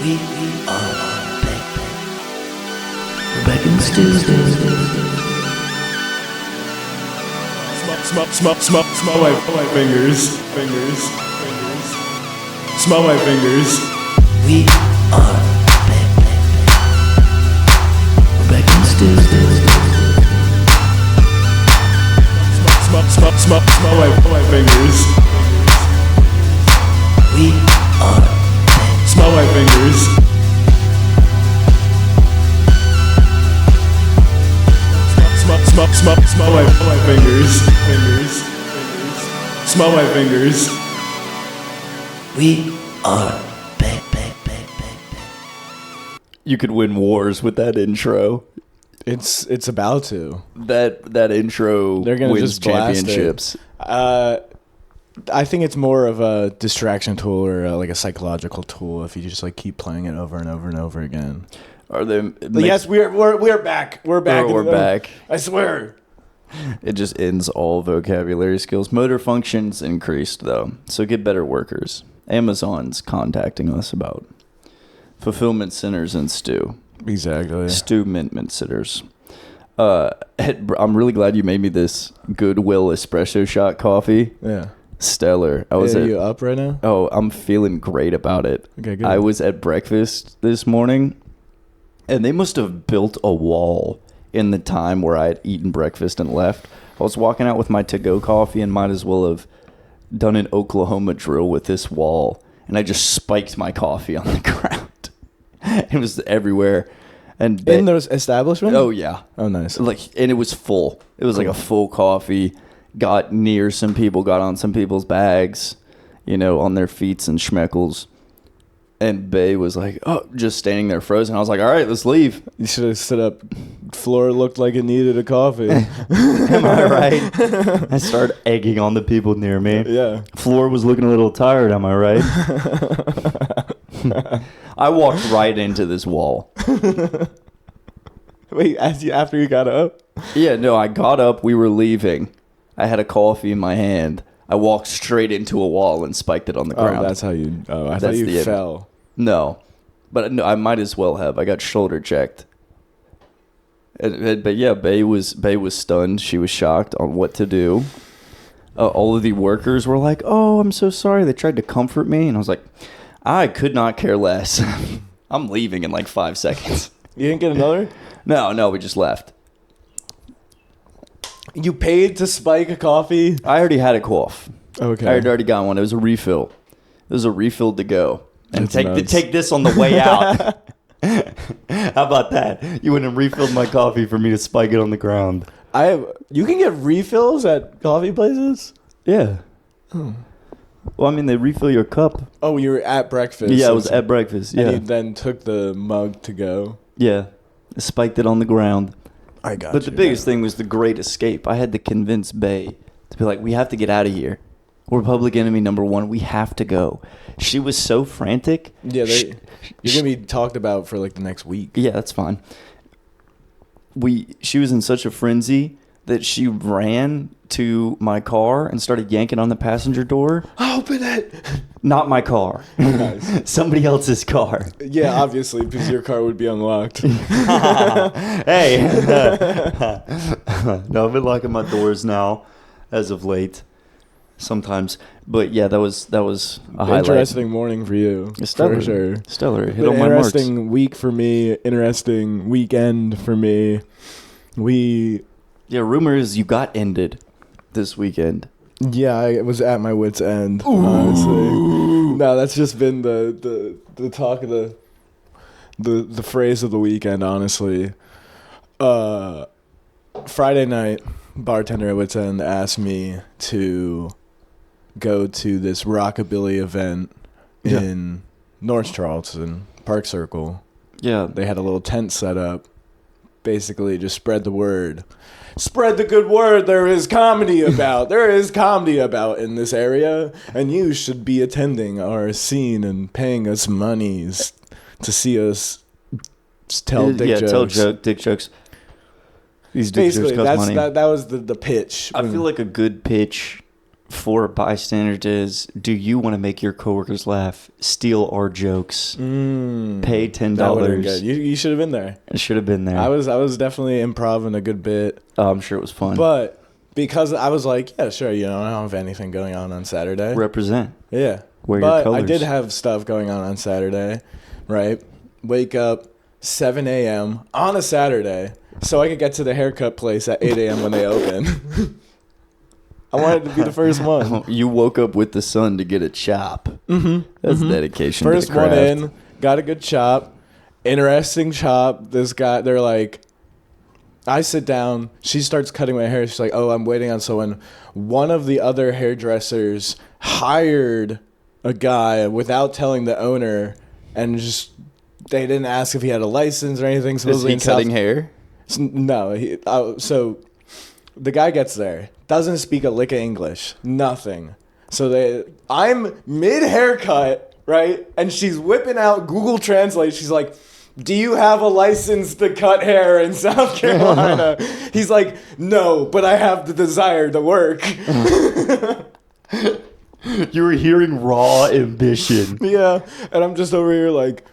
We are back. We're back in the stew. Smell my fingers. Smell my fingers. We are back. We're back in the stew. Smell my fingers. We are back. Smell my fingers. Smell my fingers. Smell my fingers. We are back. You could win wars with that intro. It's about to. That intro They're gonna wins just blast championships. I think it's more of a distraction tool or like a psychological tool if you just like keep playing it over and over and over again. Are they? But yes, we're back. We're back. We're back. I swear. It just ends all vocabulary skills. Motor functions increased though, so get better workers. Amazon's contacting us about fulfillment centers and stew. Exactly. Stew mint sitters. I'm really glad you made me this Goodwill espresso shot coffee. Yeah. Stellar. Are you up right now? Oh, I'm feeling great about it. Okay, good. I was at breakfast this morning, and they must have built a wall in the time where I had eaten breakfast and left. I was walking out with my to-go coffee and might as well have done an Oklahoma drill with this wall, and I just spiked my coffee on the ground. It was everywhere. And In those establishments? oh yeah, Oh, nice. and it was full. It was like a full coffee. Got near some people, got on some people's bags, on their feet and schmeckles. And Bay was like, oh, just standing there frozen. I was like, all right, let's leave. You should have stood up. Floor looked like it needed a coffee. Am I right? I started egging on the people near me. Yeah. Floor was looking a little tired, am I right? I walked right into this wall. Wait, after you got up? Yeah, no, I got up. We were leaving. I had a coffee in my hand. I walked straight into a wall and spiked it on the ground. Oh, that's how you... Oh, I thought That's you the end. fell. No, but no, I might as well have. I got shoulder checked. But yeah, Bay was stunned. She was shocked on what to do. All of the workers were like, "Oh, I'm so sorry." They tried to comfort me, and I was like, "I could not care less. I'm leaving in like 5 seconds." You didn't get another? No, we just left. You paid to spike a coffee? I already had a cough. Okay. I had already got one. It was a refill. It was a refill to go. And That's take this on the way out. How about that? You went and refilled my coffee for me to spike it on the ground. You can get refills at coffee places? Yeah. Well, I mean, they refill your cup. Oh, you were at breakfast. Yeah, I was at breakfast. Yeah. And you then took the mug to go. Yeah. I spiked it on the ground. I got But the biggest thing was the great escape. I had to convince Bay to be like, we have to get out of here. We're public enemy number one. We have to go. She was so frantic. Yeah, you're going to be talked about for like the next week. Yeah, that's fine. She was in such a frenzy that she ran to my car and started yanking on the passenger door. Open it! Not my car. Nice. Somebody else's car. Yeah, obviously, because your car would be unlocked. Hey. No, I've been locking my doors now as of late. Sometimes. But yeah, that was a highlight. Interesting morning for you. Stellar. For sure. Stellar. Hit Been all my marks. interesting week for me. Interesting weekend for me. Yeah, rumor is you got ended this weekend. Yeah, I was at my wit's end, honestly. No, that's just been the talk of the phrase of the weekend, honestly. Friday night, bartender at wit's end asked me to go to this rockabilly event in North Charleston, Park Circle. Yeah. They had a little tent set up. Basically, just spread the word. Spread the good word. There is comedy about. There is comedy about in this area, and you should be attending our scene and paying us monies to see us tell dick jokes. Dick jokes. These dick jokes Basically, cost money. that was the pitch. I feel like a good pitch for bystanders is, do you want to make your coworkers laugh? Steal our jokes. Pay $10. That would have been good. You should have been there. I should have been there. I was definitely improv a good bit. Oh, I'm sure it was fun. But because I was like, yeah, sure, I don't have anything going on Saturday. Represent. Yeah. Wear your but colors. I did have stuff going on Saturday, right? Wake up 7 a.m. on a Saturday so I could get to the haircut place at 8 a.m. when they open. I wanted to be the first one. You woke up with the sun to get a chop. That's dedication. First to the one craft. in, got a good chop. Interesting chop. This guy, they're like, I sit down. She starts cutting my hair. She's like, oh, I'm waiting on someone. One of the other hairdressers hired a guy without telling the owner, and just they didn't ask if he had a license or anything. Is Supposedly he in cutting South- hair? No. So the guy gets there, doesn't speak a lick of English, nothing. So I'm mid haircut, right? And she's whipping out Google Translate. She's like, do you have a license to cut hair in South Carolina? He's like, no, but I have the desire to work. You were hearing raw ambition. Yeah. And I'm just over here like,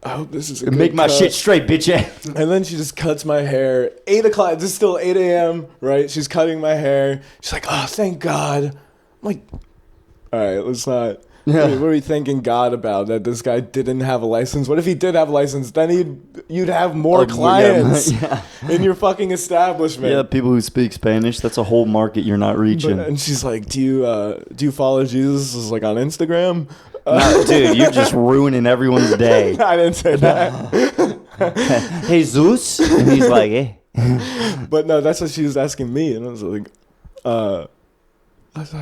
I hope this is a good Make my cut. shit straight, bitch. And then she just cuts my hair. 8 o'clock. This is still 8 a.m., right? She's cutting my hair. She's like, oh, thank God. I'm like, all right, let's not. Yeah. What are we thanking God about? That this guy didn't have a license? What if he did have a license? Then you'd have more clients in your fucking establishment. Yeah, people who speak Spanish, that's a whole market you're not reaching. And she's like, do you follow Jesus? Is like on Instagram? No, dude, you're just ruining everyone's day. I didn't say that. Jesus? And he's like, eh. But no, that's what she was asking me, and I was like,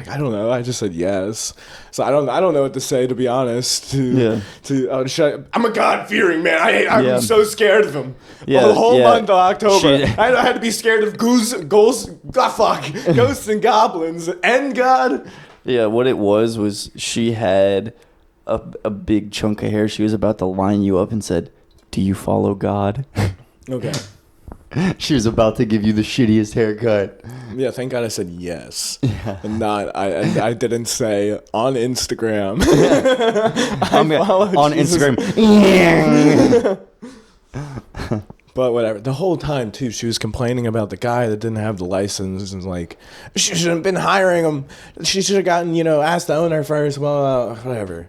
I don't know. I just said yes. So I don't know what to say, to be honest. I'm a God-fearing man. I'm so scared of him. Yeah, The whole yeah. month of October, She- I had to be scared of ghosts and goblins and God. Yeah, what it was she had a big chunk of hair. She was about to line you up and said, do you follow God? Okay. She was about to give you the shittiest haircut. Yeah, thank God I said yes. Yeah. And not, I didn't say on Instagram. On Jesus. Instagram. But whatever. The whole time, too, she was complaining about the guy that didn't have the license. And like, she should have been hiring him. She should have gotten, asked the owner first. Well, whatever.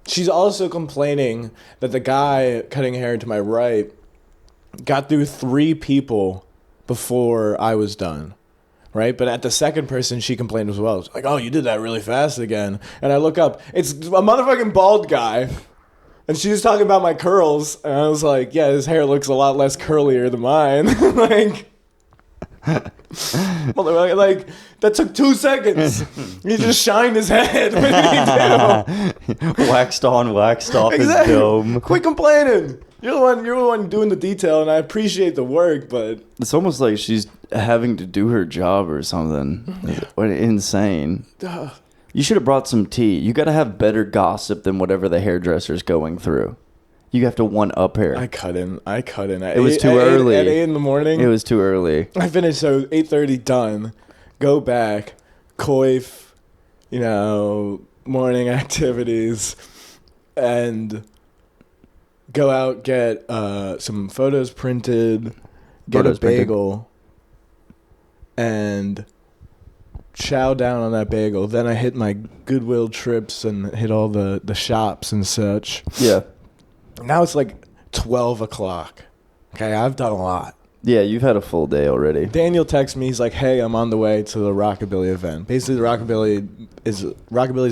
She's also complaining that the guy cutting hair to my right got through 3 people before I was done. Right? But at the second person, she complained as well. It's like, oh, you did that really fast again. And I look up. It's a motherfucking bald guy. And she was talking about my curls, and I was like, yeah, his hair looks a lot less curlier than mine. Like, that took 2 seconds. He just shined his head. What did he do? Waxed on, waxed off Exactly. his dome. Quit complaining. You're the one doing the detail, and I appreciate the work, but It's almost like she's having to do her job or something. What insane. You should have brought some tea. You got to have better gossip than whatever the hairdresser's going through. You have to one-up her. I cut in. It was too early. At 8 in the morning. It was too early. I finished, so 8:30 done. Go back, coif, morning activities, and go out, get some photos printed, get Photos a printed. bagel, and chow down on that bagel. Then I hit my Goodwill trips and hit all the shops and such. Yeah. Now it's like 12 o'clock. Okay, I've done a lot. Yeah, you've had a full day already. Daniel texts me. He's like, "Hey, I'm on the way to the rockabilly event." Basically, the rockabilly is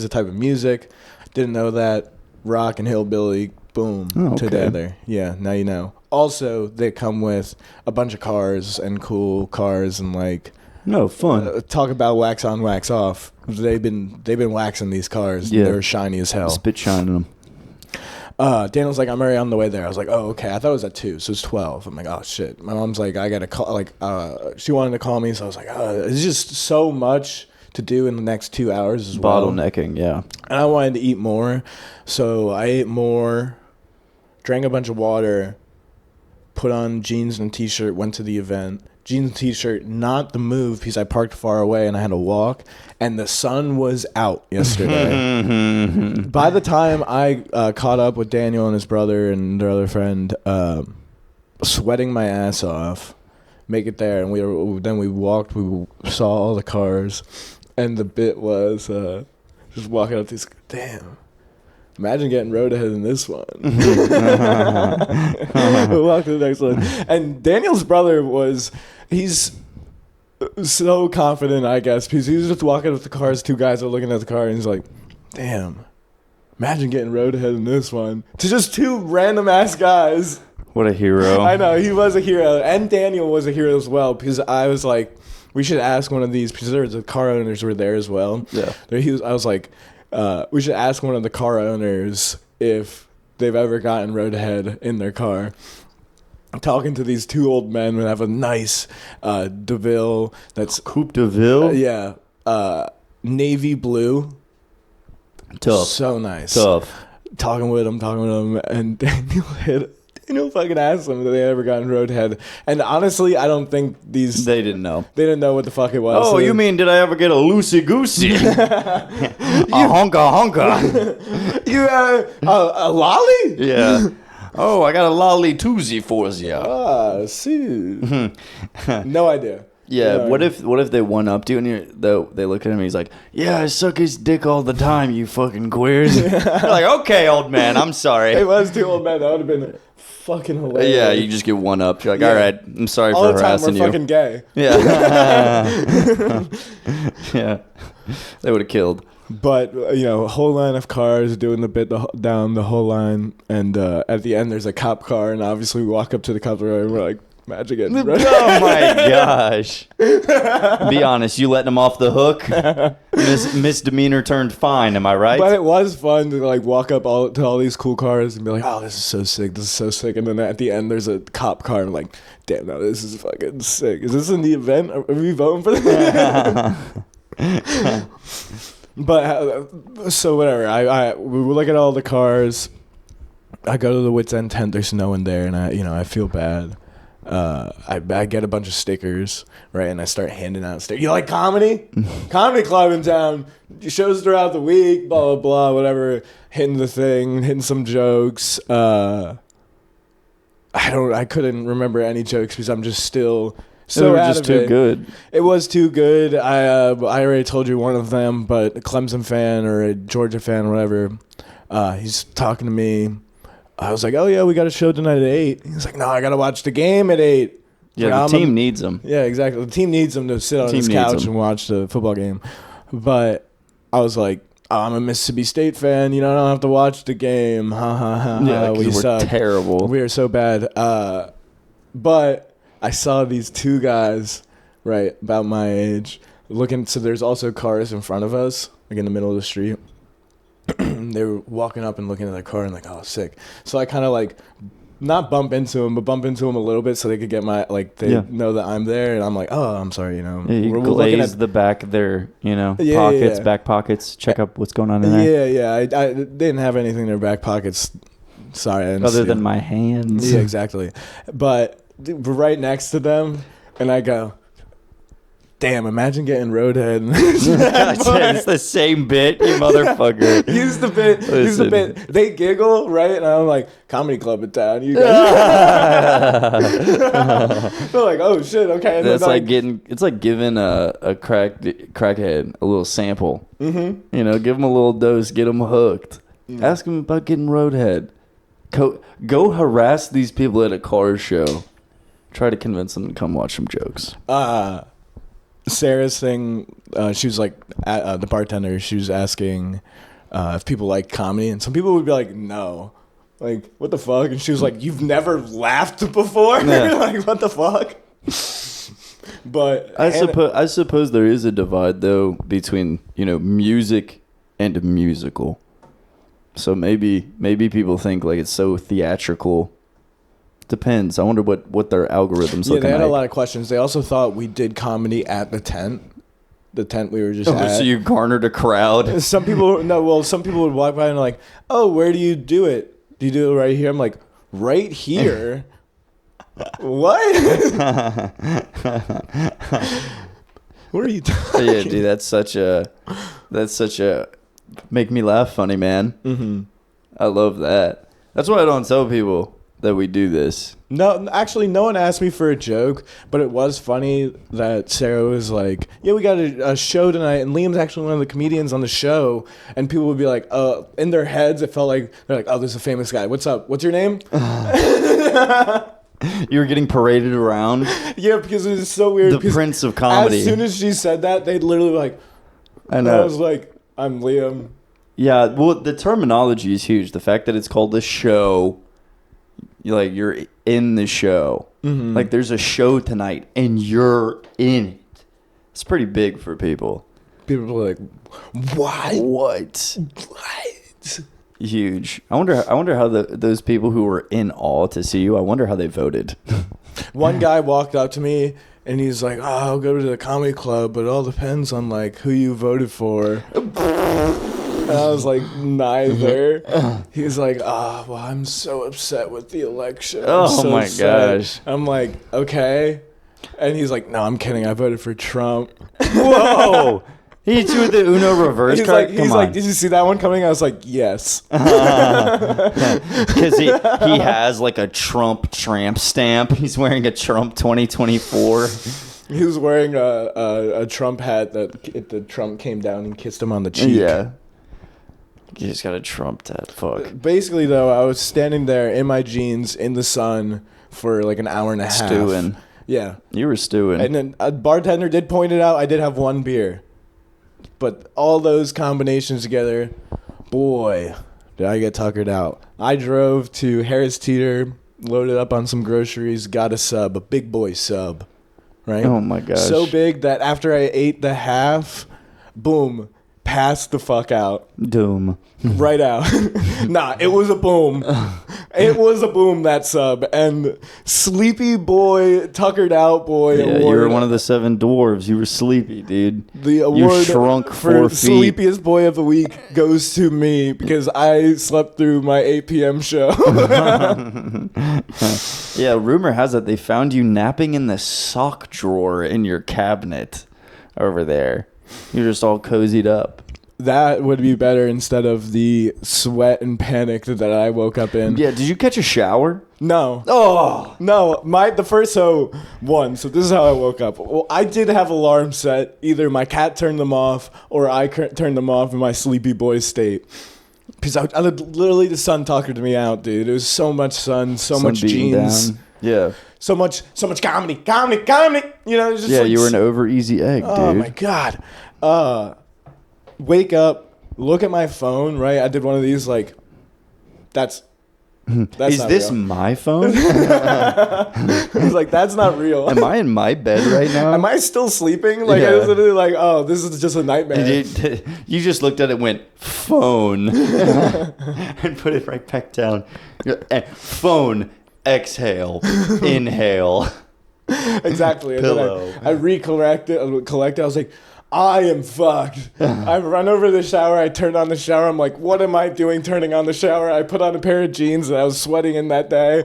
a type of music. Didn't know that. Rock and hillbilly, boom, Oh, okay. together. Yeah, now you know. Also, they come with a bunch of cars and cool cars and like No, fun. talk about wax on, wax off. They've been waxing these cars. Yeah. They're shiny as hell. Spit shining them. Daniel's like, I'm already on the way there. I was like, oh, okay. I thought it was at 2, so it's 12. I'm like, oh, shit. My mom's like, I got to call. Like, she wanted to call me, so I was like, it's just so much to do in the next 2 hours as well. Bottlenecking, yeah. And I wanted to eat more, so I ate more, drank a bunch of water, put on jeans and a t-shirt, went to the event, jeans and t-shirt, not the move because I parked far away and I had to walk, and the sun was out yesterday. By the time I caught up with Daniel and his brother and their other friend, sweating my ass off, make it there, and we walked, we saw all the cars, and the bit was just walking up these, damn. Imagine getting road ahead in this one. We'll walk to the next one. And Daniel's brother he's so confident, I guess, because he was just walking with the cars. Two guys are looking at the car, and he's like, damn, imagine getting road ahead in this one. To just two random ass guys. What a hero. I know, he was a hero. And Daniel was a hero as well, because I was like, we should ask one of these, because the car owners were there as well. Yeah. I was like, we should ask one of the car owners if they've ever gotten road ahead in their car. I'm talking to these two old men who have a nice DeVille that's Coupe de Ville? yeah, navy blue. Tough. So nice. Tough. Talking with them, and Daniel fucking asked them if they ever gotten road ahead. And honestly, I don't think They didn't know. they didn't know what the fuck it was. Oh, So you mean did I ever get a loosey-goosey? A honka-honka. you a lolly? Yeah. Oh, I got a lolly toozy for you. Ah, see. No idea. Yeah, No what idea. if they one upped you and they look at him and he's like, yeah, I suck his dick all the time, you fucking queers. You're like, okay, old man, I'm sorry. It was two old men. That would have been fucking hilarious. Yeah, you just get one up. You're like, Yeah. all right, I'm sorry all for the time harassing we're you. fucking gay. Yeah. Yeah. They would have killed. But a whole line of cars doing the bit down the whole line, and at the end there's a cop car, and obviously we walk up to the cop car and we're like, magic it. Oh my gosh. Be honest, you letting him off the hook? Misdemeanor turned fine, am I right? But it was fun to like walk up to all these cool cars and be like, oh, this is so sick, and then at the end there's a cop car and I'm like, damn, no, this is fucking sick. Is this in the event? Are we voting for this? But so whatever, we look at all the cars. I go to the Wits End tent. There's no one there, and I feel bad. I get a bunch of stickers, right, and I start handing out stickers. You like comedy? Comedy club in town. Shows throughout the week. Blah blah blah. Whatever. Hitting some jokes. I couldn't remember any jokes because I'm just still. So they were out just of too it. good. It was too good. I already told you one of them, but a Clemson fan or a Georgia fan or whatever, he's talking to me. I was like, oh, yeah, we got a show tonight at 8. He's like, no, I got to watch the game at 8. Yeah, the team needs them. Yeah, exactly. The team needs him to sit on his couch and watch the football game. But I was like, oh, I'm a Mississippi State fan. I don't have to watch the game. Ha, ha, ha. Yeah, we we're suck. terrible. We are so bad. But I saw these two guys, right, about my age, looking. So there's also cars in front of us, like in the middle of the street. They were walking up and looking at their car and like, oh, sick. So I kind of like, not bump into them, but bump into them a little bit so they could get know that I'm there. And I'm like, oh, I'm sorry, Yeah, you we're glaze the back of their, pockets, back pockets, check up what's going on in there. Yeah. I didn't have anything in their back pockets. Sorry. I didn't Other see than them. my hands. Yeah, exactly. But we're right next to them, and I go, damn, imagine getting roadhead. It's the same bit, you motherfucker. Use the bit. Listen. They giggle, right? And I'm like, comedy club in town. You guys. They're like, oh shit, okay. And That's it's like giving a crackhead a little sample. Mm-hmm. Give him a little dose, get him hooked. Ask him about getting roadhead. Go harass these people at a car show. Try to convince them to come watch some jokes. Sarah's thing, she was like, the bartender, she was asking if people like comedy, and some people would be like, no. Like, what the fuck? And she was like, you've never laughed before? Yeah. Like, what the fuck? But I suppose there is a divide, though, between, music and musical. So maybe people think, like, it's so theatrical. Depends. I wonder what their algorithms looking like. Yeah, they had a lot of questions. They also thought we did comedy at the tent we were just at. So you garnered a crowd. Some people would walk by and like, oh, where do you do it? Do you do it right here? I'm like, right here? What? What are you talking? Yeah, dude, that's such a make me laugh funny, man. Mm-hmm. I love that. That's why I don't tell people that we do this. No, actually, no one asked me for a joke, but it was funny that Sarah was like, yeah, we got a show tonight, and Liam's actually one of the comedians on the show, and people would be like, in their heads, it felt like, they're like, oh, there's a famous guy. What's up? What's your name? You were getting paraded around. Yeah, because it was so weird. The because Prince of Comedy. As soon as she said that, they'd literally like, I know. I was like, I'm Liam. Yeah, well, the terminology is huge. The fact that it's called a show, you're in the show. Mm-hmm. Like, there's a show tonight, and you're in it. It's pretty big for people. People are like, what? What? What? Huge. I wonder how those people who were in awe to see you, I wonder how they voted. One guy walked up to me and he's like, oh, I'll go to the comedy club, but it all depends on like who you voted for. And I was like, neither. He's like, well, I'm so upset with the election. Oh my gosh. I'm like, okay. And he's like, no, I'm kidding. I voted for Trump. Whoa. He hit you with the Uno reverse He's card? like, Come on. did you see that one coming? I was like, yes. Because he has like a Trump tramp stamp. He's wearing a Trump 2024. He was wearing a Trump hat that the Trump came down and kissed him on the cheek. Yeah. You just got a Trump tat. Fuck. Basically, though, I was standing there in my jeans in the sun for like an hour and a half. Stewing. Yeah. You were stewing. And then a bartender did point it out. I did have one beer. But all those combinations together, boy, did I get tuckered out. I drove to Harris Teeter, loaded up on some groceries, got a sub, a big boy sub, right? Oh my gosh. So big that after I ate the half, boom, passed the fuck out. Doom. Right out. Nah, it was a boom. It was a boom, that sub. And sleepy boy, tuckered out boy Yeah, award. you were one of the 7 dwarves. You were sleepy, dude. The award You shrunk for 4 feet. sleepiest boy of the week goes to me because I slept through my 8 p.m. show. Yeah, rumor has it they found you napping in the sock drawer in your cabinet over there. You're just all cozied up. That would be better instead of the sweat and panic that I woke up in. Yeah, did you catch a shower? No. Oh! No, so this is how I woke up. Well, I did have alarms set. Either my cat turned them off or I turned them off in my sleepy boy state. Because I literally, the sun tuckered me out, dude. It was so much sun, so Sun much beating jeans. down. Yeah. So much comedy. You know, it's just Yeah, like, you were an over easy egg, dude. oh my God. Wake up, look at my phone, right? I did one of these, like, that's Is not this real. my phone? I was like, that's not real. Am I in my bed right now? Am I still sleeping? Like, I Yeah. was literally like, oh, this is just a nightmare. You just looked at it and went, phone. And put it right back down. Phone, exhale, inhale. Exactly. And Pillow. then I recollected. I was like, I am fucked. I run over to the shower. I turned on the shower. I'm like, what am I doing turning on the shower? I put on a pair of jeans that I was sweating in that day.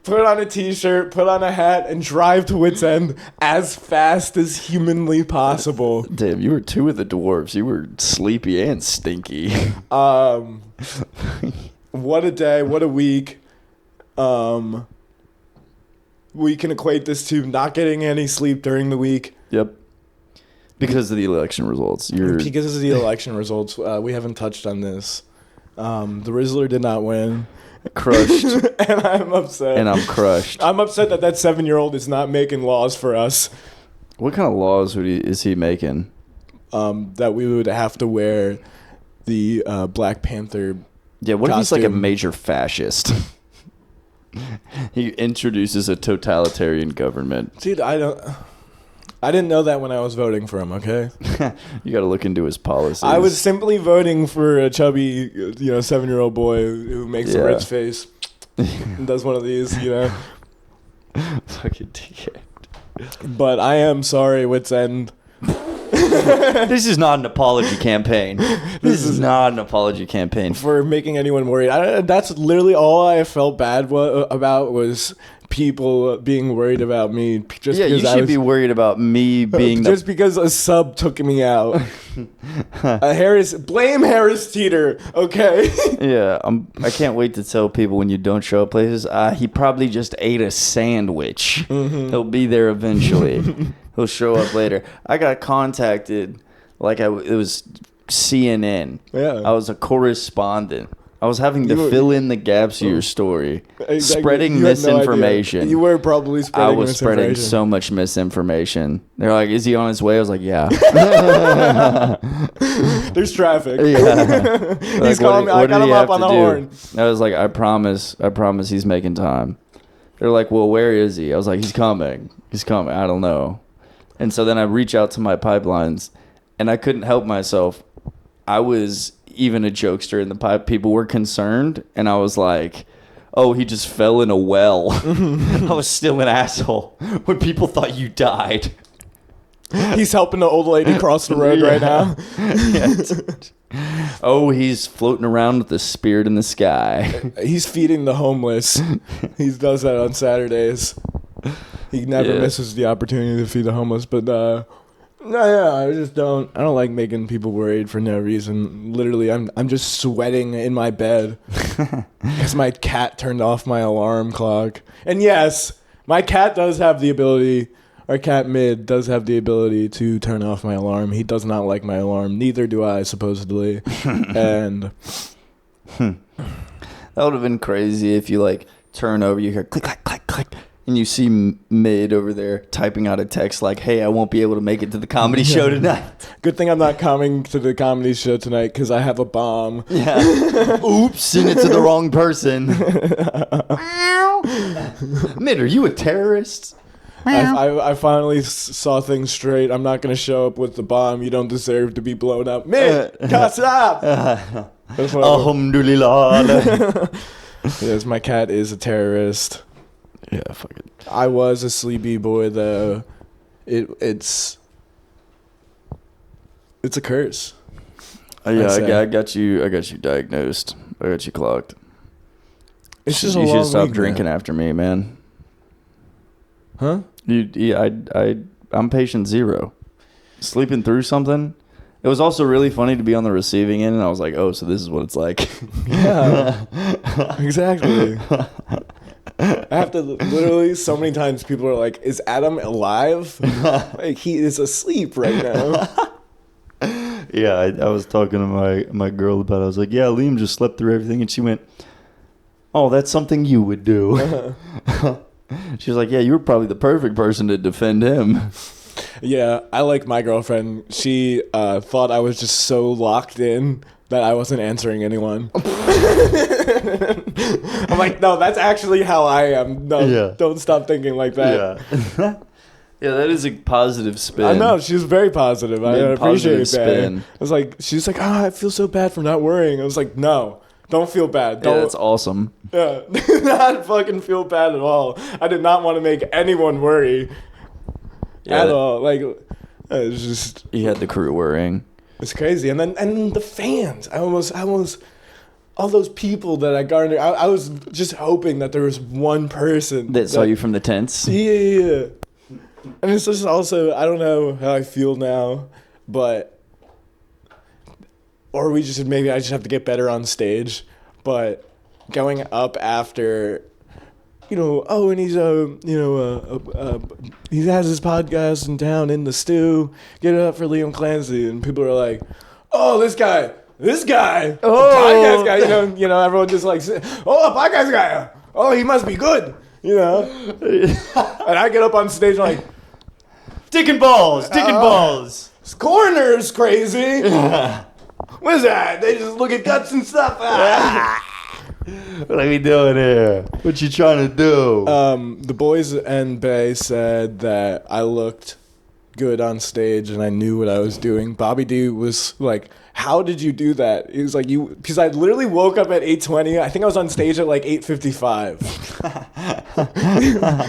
Put on a t-shirt, put on a hat, and drive to Wits End as fast as humanly possible. Damn, you were 2 of the dwarves. You were sleepy and stinky. What a day. What a week. We can equate this to not getting any sleep during the week. Yep. Because of the election results. Because of the election results, we haven't touched on this. The Rizzler did not win. crushed. And I'm upset. And I'm crushed. I'm upset that 7-year-old is not making laws for us. What kind of laws is he making? That we would have to wear the Black Panther Yeah, what if he's like a costume. major fascist? He introduces a totalitarian government. Dude, I didn't know that when I was voting for him, okay? You got to look into his policies. I was simply voting for a chubby, 7-year-old boy who makes a Yeah. Ritz face and does one of these, Fucking dickhead. But I am sorry, Wits End. This is not an apology campaign. This is not an apology campaign. For making anyone worried. That's literally all I felt bad about was people being worried about me just Yeah, you because should be worried about me being the just because a sub took me out. Blame Harris Teeter, okay? Yeah, I can't wait to tell people when you don't show up places. He probably just ate a sandwich. Mm-hmm. He'll be there eventually. He'll show up later. I got contacted it was CNN. Yeah. I was a correspondent. I was having to You were- fill in the gaps of your story, Exactly. spreading You had no idea. misinformation. You were probably I spreading was spreading misinformation. so much misinformation. They're like, "Is he on his way?" I was like, "Yeah." There's traffic. Yeah. He's calling me. I got him up on the horn. I was like, I promise he's making time. They're like, well, where is he? I was like, he's coming. I don't know. And so then I reach out to my pipelines, and I couldn't help myself. I was even a jokester in the pipe. People were concerned, and I was like, oh, he just fell in a well. I was still an asshole when people thought you died. He's helping the old lady cross the road right now. Oh, he's floating around with the spirit in the sky. He's feeding the homeless. He does that on Saturdays. He never misses the opportunity to feed the homeless. But I don't like making people worried for no reason. Literally, I'm just sweating in my bed because my cat turned off my alarm clock. And yes, my cat does have the ability. Our cat Mid does have the ability to turn off my alarm. He does not like my alarm. Neither do I, supposedly. And that would have been crazy if you like turn over, you hear click, click, click, click, and you see Mid over there typing out a text like, "Hey, I won't be able to make it to the comedy show tonight." good thing I'm not coming to the comedy show tonight because I have a bomb. Yeah. Oops, sent it to the wrong person. Mid, are you a terrorist? I finally saw things straight. I'm not going to show up with the bomb. You don't deserve to be blown up. Mid, stop! Alhamdulillah. Yes, my cat is a terrorist. Yeah, fuck it. I was a sleepy boy, though. It's a curse. Yeah, I'd say. I got you diagnosed. I got you clocked. It's just a you long should stop week, drinking man. after me, man. Huh? I'm patient zero. Sleeping through something. It was also really funny to be on the receiving end, and I was like, oh, so this is what it's like. Yeah. Exactly. I have to literally, so many times people are like, is Adam alive? Like, he is asleep right now. Yeah, I was talking to my girl about it. I was like, yeah, Liam just slept through everything, and she went, oh, that's something you would do. She was like, yeah, you were probably the perfect person to defend him. Yeah, I like my girlfriend. She thought I was just so locked in that I wasn't answering anyone. I'm like, no, that's actually how I am. No, Yeah. Don't stop thinking like that. Yeah. Yeah, that is a positive spin. I know, she was very positive. I Mid appreciate positive that. spin. I was like, she's like, I feel so bad for not worrying. I was like, no, don't feel bad. Yeah, Don't. that's awesome. Yeah, not fucking feel bad at all. I did not want to make anyone worry at all. Like, it's just, You had the crew worrying. it's crazy. And then the fans. I almost all those people that I garnered. I was just hoping that there was one person That saw you from the tents. Yeah. And it's just also, I don't know how I feel now, but, or maybe I just have to get better on stage, but going up after, and he's, he has his podcast in town in the stew, get it up for Liam Clancy, and people are like, oh, this guy, podcast guy, everyone just like, oh, a podcast guy, oh, he must be good, and I get up on stage like, Dick and balls. this coroner's crazy. What is that? They just look at guts and stuff. What are we doing here? What you trying to do? The boys and Bay said that I looked good on stage and I knew what I was doing. Bobby D was like, how did you do that? He was like, because I literally woke up at 8:20. I think I was on stage at like 8:55.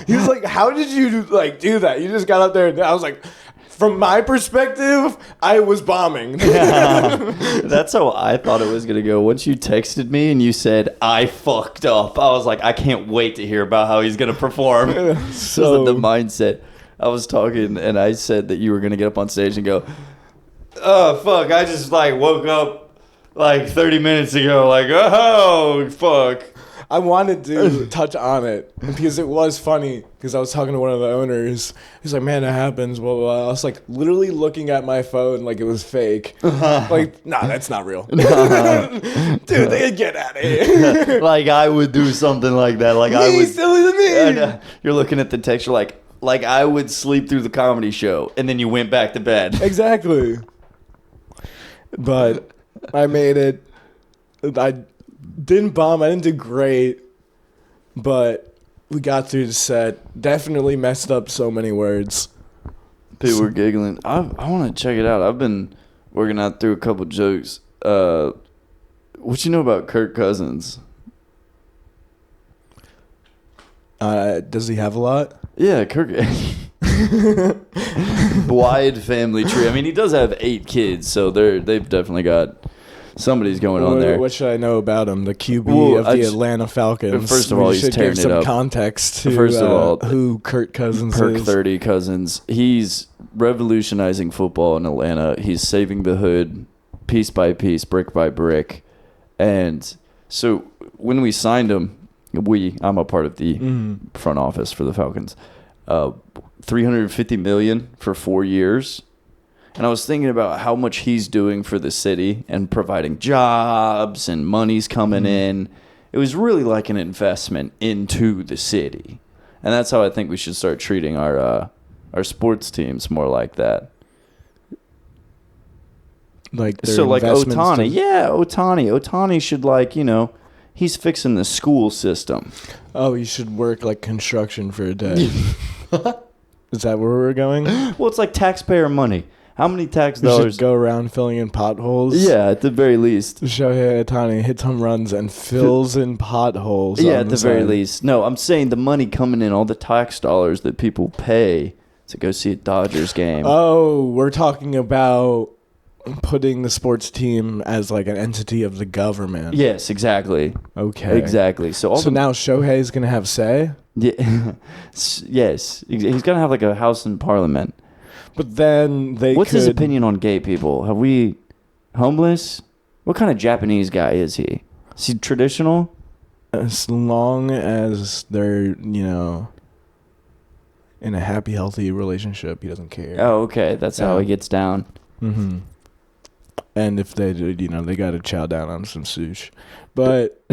He was like, how did you do that? You just got up there and I was like, from my perspective, I was bombing. That's how I thought it was going to go. Once you texted me and you said, I fucked up, I was like, I can't wait to hear about how he's going to perform. So the mindset. I was talking and I said that you were going to get up on stage and go, oh, fuck, I just like woke up like 30 minutes ago. Like, oh, fuck. I wanted to touch on it because it was funny because I was talking to one of the owners. He's like, man, it happens, blah, blah, blah. I was like literally looking at my phone like it was fake. Like, nah, that's not real. Dude, they get out of here. Like I would do something like that. Like I would. Silly to me. And, you're looking at the text, you're like I would sleep through the comedy show and then you went back to bed. Exactly. But I made it. I didn't bomb. I didn't do great. But we got through the set. Definitely messed up so many words. People were giggling. I want to check it out. I've been working out through a couple jokes. What you know about Kirk Cousins? Does he have a lot? Yeah, Kirk. Wide family tree. I mean, he does have 8 kids, so they've definitely got somebody's going on there. What should I know about him? The QB of the Atlanta Falcons. First of all, he's tearing it up. Should give some context to First of all, who Kirk Cousins Kirk is. 30 Cousins. He's revolutionizing football in Atlanta. He's saving the hood piece by piece, brick by brick. And so when we signed him, I'm a part of the front office for the Falcons. $350 million for 4 years. And I was thinking about how much he's doing for the city and providing jobs and money's coming in. It was really like an investment into the city. And that's how I think we should start treating our sports teams more like that. Like so like Ohtani. Yeah, Ohtani. Ohtani should he's fixing the school system. Oh, you should work like construction for a day. Is that where we're going? Well, it's like taxpayer money. How many tax You dollars? should go around filling in potholes. Yeah, at the very least. Shohei Ohtani hits home runs and fills in potholes. Yeah, on at the very least. No, I'm saying the money coming in, all the tax dollars that people pay to go see a Dodgers game. Oh, we're talking about putting the sports team as like an entity of the government. Yes, exactly. Okay. Exactly. So now Shohei's going to have say? Yeah. Yes. He's going to have like a house in parliament. But then What's his opinion on gay people? Have we homeless? What kind of Japanese guy is he? Is he traditional? As long as they're, in a happy, healthy relationship, he doesn't care. Oh, okay. That's how he gets down. Mm-hmm. And if they do, they got to chow down on some sushi. But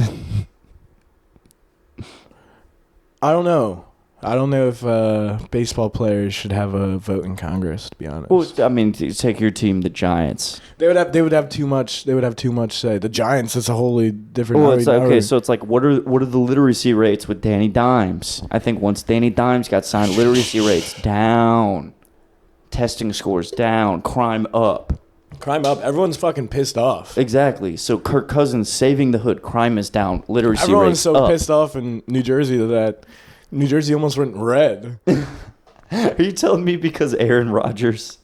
I don't know. I don't know if baseball players should have a vote in Congress, to be honest. Well, I mean, take your team, the Giants. They would have too much. They would have too much say. The Giants, it's a wholly different. Well, it's okay. So it's like, what are the literacy rates with Danny Dimes? I think once Danny Dimes got signed, literacy rates down, testing scores down, crime up. Crime up. Everyone's fucking pissed off. Exactly. So Kirk Cousins saving the hood. Crime is down. Literacy Everyone's rates so up. pissed off in New Jersey that New Jersey almost went red. Are you telling me because Aaron Rodgers?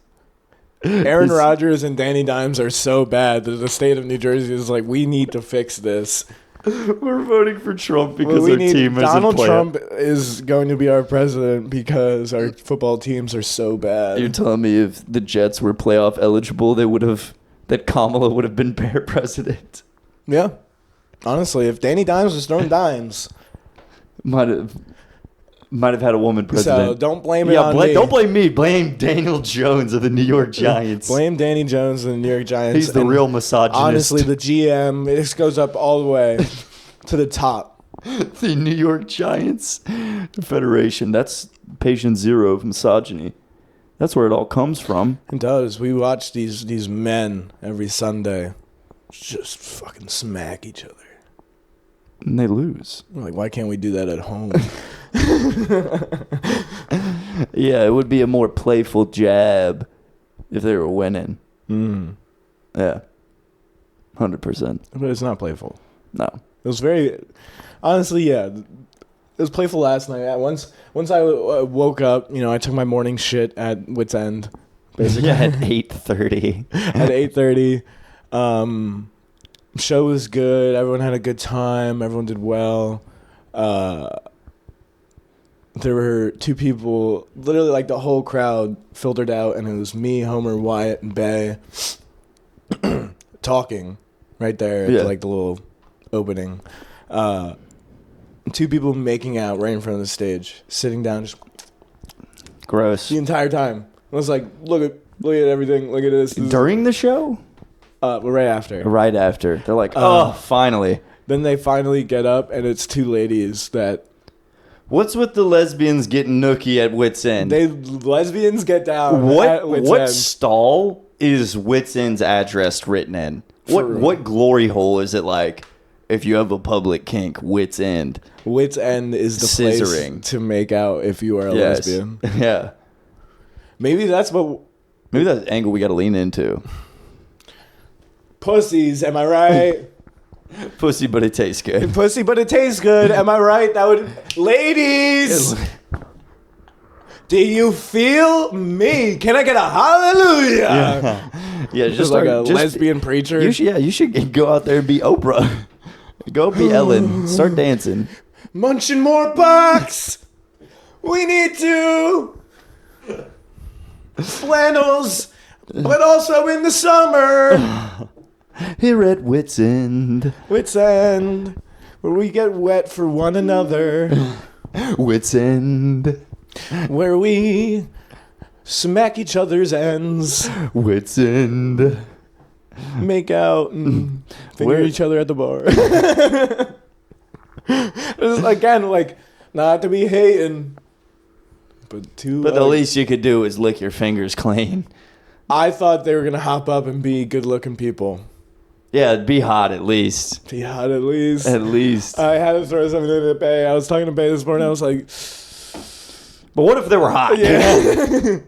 Aaron Rodgers and Danny Dimes are so bad that the state of New Jersey is like, we need to fix this. We're voting for Trump because our team isn't Donald playing. Trump is going to be our president because our football teams are so bad. You're telling me if the Jets were playoff eligible, that Kamala would have been president? Yeah. Honestly, if Danny Dimes was throwing dimes. Might have had a woman president. So don't blame it on me. Don't blame me. Blame Daniel Jones of the New York Giants. Blame Danny Jones and the New York Giants. He's the real misogynist. Honestly, the GM, this goes up all the way to the top. The New York Giants Federation. That's patient zero of misogyny. That's where it all comes from. It does. We watch these men every Sunday just fucking smack each other. And they lose. We're like, why can't we do that at home? Yeah, it would be a more playful jab if they were winning. Yeah. 100%. But it's not playful. No. It was very... Honestly, yeah. It was playful last night. Once I woke up, I took my morning shit at Wits End basically. Yeah, at 8:30. At 8:30. Show was good. Everyone had a good time. Everyone did well. There were two people, literally like the whole crowd filtered out, and it was me, Homer, Wyatt, and Bay talking right there at like the little opening. Two people making out right in front of the stage, sitting down, just Gross. the entire time. I was like, look at everything. Look at this. During the show? Right after. Right after. They're like, oh, finally. Then they finally get up, and it's two ladies that What's with the lesbians getting nookie at Wits End? lesbians get down. What at Wits what End. stall is Wits End's address written in? What glory hole is it like if you have a public kink, Wits End? Wits End is the Scissoring. place to make out if you are a lesbian. Yeah. Maybe that's what Maybe that's the angle we got to lean into. pussies. Am I right? Pussy, but it tastes good. Pussy, but it tastes good. Am I right? That would, ladies. Do you feel me? Can I get a hallelujah? Yeah, Just like a lesbian preacher. You should go out there and be Oprah. Go be Ellen. Start dancing. Munching more bucks. We need to. Flannels, but also in the summer. Here at Wits End. Wits End, where we get wet for one another. Wits End. Where we smack each other's ends, Wits End. make out, and finger Where- each other at the bar. This is, again, like, not to be hating, but The least you could do is lick your fingers clean. I thought they were going to hop up and be good-looking people. Yeah, be hot at least. Be hot at least. At least. I had to throw something in at Bay. I was talking to Bay this morning. I was like, But what if they were hot? yeah.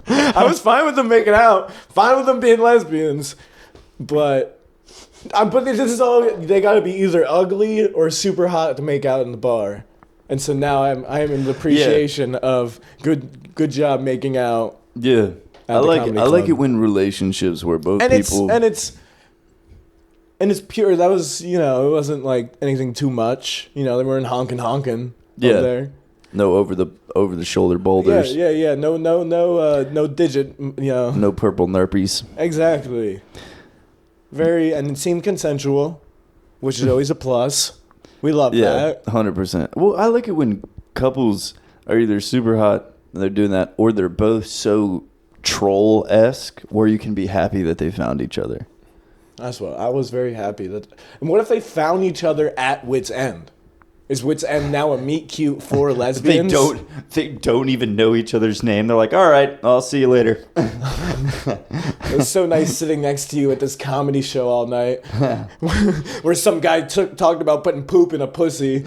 I was fine with them making out, fine with them being lesbians, but this is all, they got to be either ugly or super hot to make out in the bar. And so now I am in the appreciation of good job making out. Yeah. I At the like comedy it club. when relationships where both And people it's pure. That was, it wasn't like anything too much. They weren't honking Yeah. over there. no over the shoulder boulders. Yeah. No digit. No purple nerpies. Exactly. And it seemed consensual, which is always a plus. We love Yeah, that. 100%. Well, I like it when couples are either super hot and they're doing that, or they're both so troll-esque where you can be happy that they found each other. That's what I was very happy that. And what if they found each other at Wits End? Is Wits End now a meet cute for lesbians? They don't even know each other's name. They're like, all right, I'll see you later. It was so nice sitting next to you at this comedy show all night, where some guy talked about putting poop in a pussy.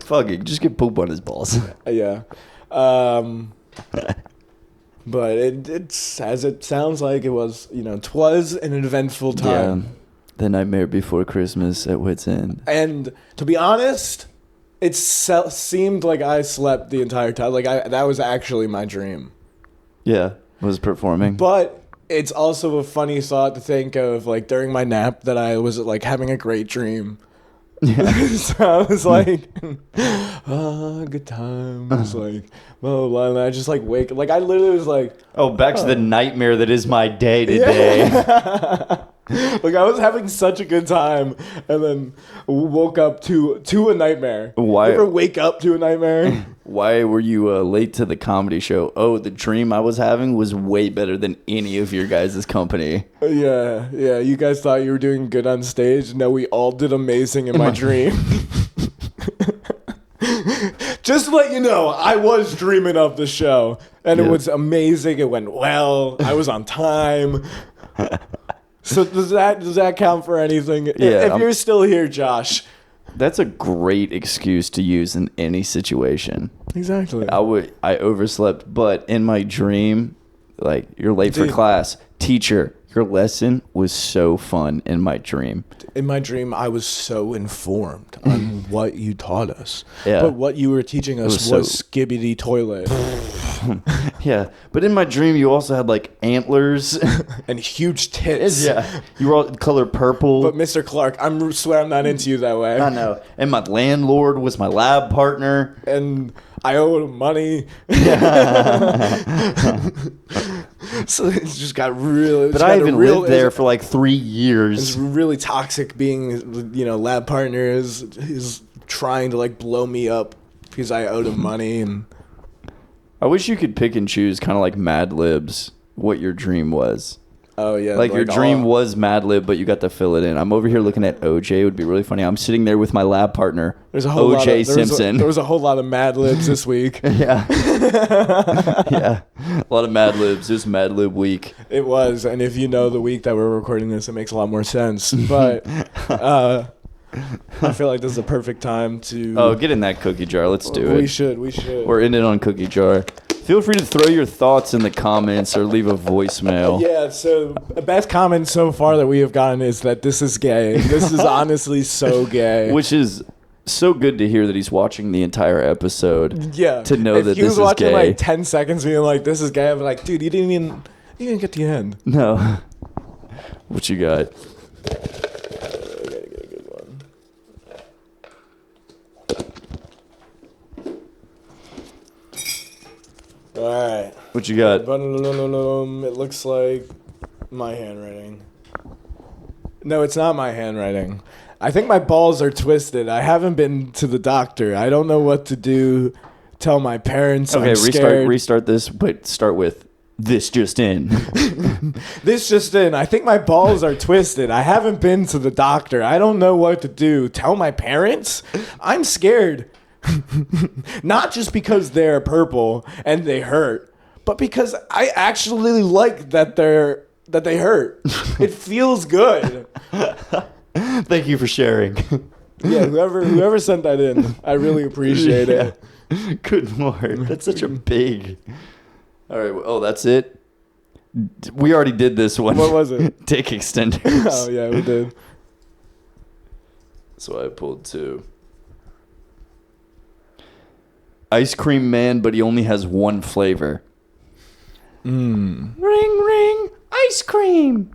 Fuck it, just get poop on his balls. Yeah. But it's as it sounds like it was, 'twas an eventful time. Yeah, the nightmare before Christmas at Wits End. And to be honest, it seemed like I slept the entire time. Like that was actually my dream. Yeah, was performing. But it's also a funny thought to think of, like, during my nap that I was like having a great dream. Yeah. So I was like, good times. Like, blah, blah, blah. And I just like wake. Like I literally was like, Oh, back to the nightmare that is my day today. like I was having such a good time, and then woke up to a nightmare. Why- You ever wake up to a nightmare? Why were you late to the comedy show? Oh, the dream I was having was way better than any of your guys' company. Yeah. You guys thought you were doing good on stage. No, we all did amazing in my dream. Just to let you know, I was dreaming of the show, and it Yeah. was amazing. It went well. I was on time. So does that count for anything? Yeah, If you're still here, Josh. That's a great excuse to use in any situation. Exactly. I overslept, but in my dream, like, you're late for Dude. class. Teacher, your lesson was so fun in my dream. In my dream, I was so informed on what you taught us. Yeah. But what you were teaching us It was was skibbity toilet. awesome. Yeah, but in my dream, you also had like antlers. And huge tits. Yeah, you were all color purple. But Mr. Clark, swear I'm not into you that way. I know. And my landlord was my lab partner. And I owed him money. So it just got really. But I even lived there for like 3 years. It's really toxic being, lab partner is trying to like blow me up because I owed him money. And I wish you could pick and choose, kind of like Mad Libs, what your dream was. Oh yeah, like your dream was Mad Lib, but you got to fill it in. I'm over here looking at OJ. It would be really funny. I'm sitting there with my lab partner, there's a whole OJ Simpson. There was a whole lot of Mad Libs this week. Yeah, yeah, a lot of Mad Libs. It was Mad Lib week. It was, and if you know the week that we're recording this, it makes a lot more sense. But I feel like this is a perfect time to. Get in that cookie jar. Let's do it. We should. We're in it on cookie jar. Feel free to throw your thoughts in the comments or leave a voicemail. Yeah, so the best comment so far that we have gotten is that this is gay. This is honestly so gay. Which is so good to hear that he's watching the entire episode. Yeah. To know that this is gay. If he was watching like 10 seconds being like, this is gay, I'd be like, dude, you didn't even get the end. No. What you got? I gotta get a good one. All right. What you got? It looks like my handwriting. No, it's not my handwriting. I think my balls are twisted. I haven't been to the doctor. I don't know what to do. Tell my parents. Okay, I'm scared. restart this, but start with this just in. This just in. I think my balls are twisted. I haven't been to the doctor. I don't know what to do. Tell my parents? I'm scared. Not just because they're purple and they hurt, but because I actually like that they hurt. It feels good. Thank you for sharing. Yeah, whoever sent that in, I really appreciate it. Good Lord, that's such a big. All right, oh, that's it. We already did this one. What was it? Dick extenders. Oh yeah, we did. So I pulled two. Ice cream man, but he only has one flavor. Ring, ring, ice cream.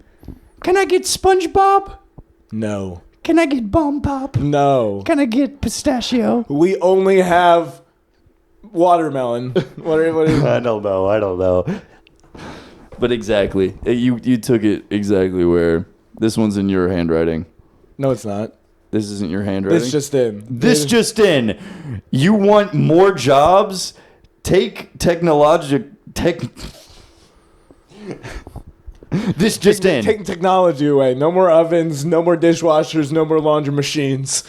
Can I get SpongeBob? No. Can I get Bomb Pop? No. Can I get pistachio? We only have watermelon. What is I don't know. But exactly. You took it exactly where. This one's in your handwriting. No, it's not. This isn't your handwriting. This just in. This just in. You want more jobs? Take technologic tech. This just in. Taking technology away. No more ovens. No more dishwashers. No more laundry machines.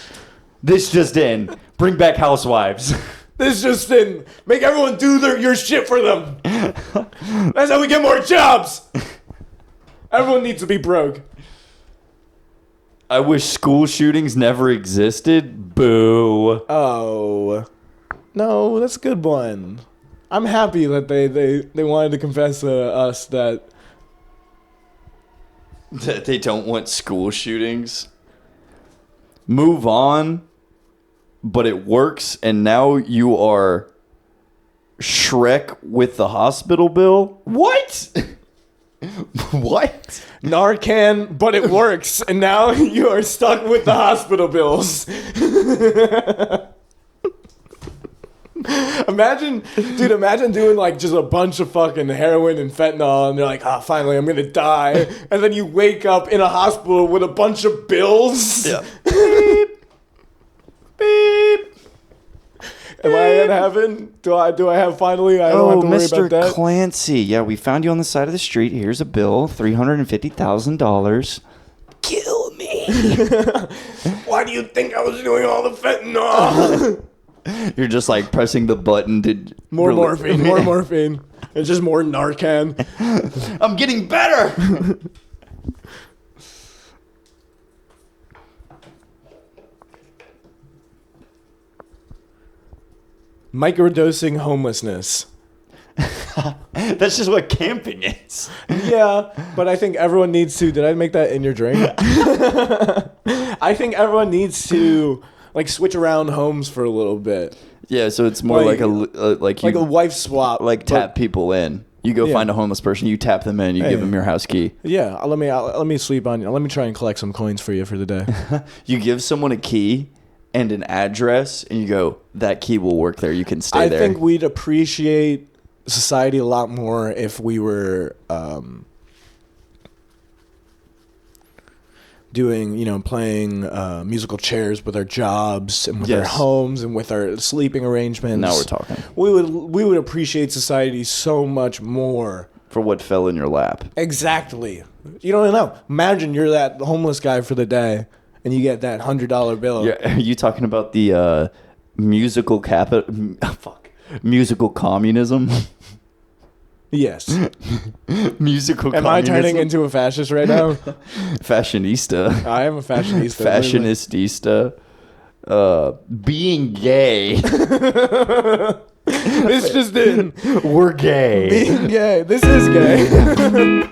This just in. Bring back housewives. This just in. Make everyone do your shit for them. That's how we get more jobs. Everyone needs to be broke. I wish school shootings never existed. Boo. Oh. No, that's a good one. I'm happy that they wanted to confess to us that They don't want school shootings. Move on. But it works, and now you are Shrek with the hospital bill? What? What? Narcan, but it works, and now you are stuck with the hospital bills. Imagine doing like just a bunch of fucking heroin and fentanyl, and you're like, finally, I'm gonna die. And then you wake up in a hospital with a bunch of bills. Yeah. Beep. Beep. Am I in heaven? Do I have finally? I don't have to worry Mr. about that. Clancy. Yeah, we found you on the side of the street. Here's a bill, $350,000. Kill me. Why do you think I was doing all the fentanyl? You're just like pressing the button to More morphine. It's just more Narcan. I'm getting better. Microdosing homelessness. That's just what camping is. Yeah, but I think everyone needs to. Did I make that in your drink? I think everyone needs to like switch around homes for a little bit. Yeah, so it's more like like like a you wife swap. like tap but- people in. You go Yeah. find a homeless person, you tap them in, you give Hey. them your house key. Yeah, let me sleep on you. Let me try and collect some coins for you for the day. You give someone a key and an address, and you go, that key will work there. You can stay I there. think we'd appreciate society a lot more if we were doing, playing musical chairs with our jobs and with our Yes. homes and with our sleeping arrangements. Now we're talking. We would appreciate society so much more. For what fell in your lap. Exactly. You don't know. Imagine you're that homeless guy for the day, and you get that $100 bill. Yeah, are you talking about the musical musical communism? Yes. Musical Am communism? I turning into a fascist right now? Fashionista. I am a fashionista. Fashionistista. Being gay. This just did. We're gay. Being gay. This is gay.